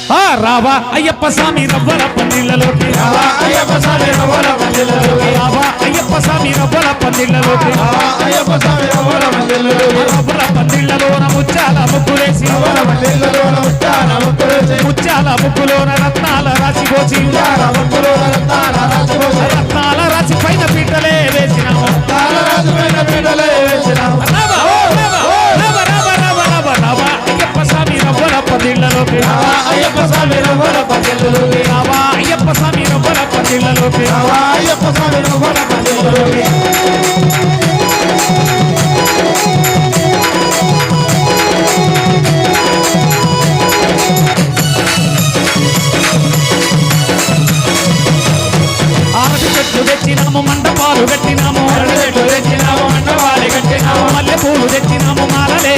రావా అయ్యప్ప స్వామి రవ్వల పందిళ్ళలోకి రావా అయ్యప్ప స్వామి రవ్వల పందిళ్ళలోకి రావా అయ్యప్ప స్వామి రవ్వల పందిళ్ళలోకి రావా అయ్యప్ప స్వామి రవ్వల పందిళ్ళలోకి రవ్వల పందిళ్ళలోన ముత్యాల ముగ్గులేసి రవ్వల పందిళ్ళలోన ముత్యాల ముగ్గులేసి ముత్యాల ముగ్గులోన రత్నాల రాసి పోసి ముత్యాల ముగ్గులోన రత్నాల రాసి పోసి రత్నాల రాసి పైన పీటలే వేసినాము రత్నాల రాసి పైన పీటలే వేసినాము అయ్యప్ప స్వామి రవ్వల పందిళ్ళలోకి రావా అయ్యప్ప స్వామి రవ్వల పందిళ్ళలోకి రావా అయ్యప్ప స్వామి రవ్వల పందిళ్ళలోకి రావా అయ్యప్ప స్వామి రవ్వల పందిళ్ళలోకి ఆరటి చెట్లు తెచ్చినాము మండపాలు కట్టినాము తెచ్చినాము మండపాలు కట్టినాము మల్లె పూలు తెచ్చినాము మాలలే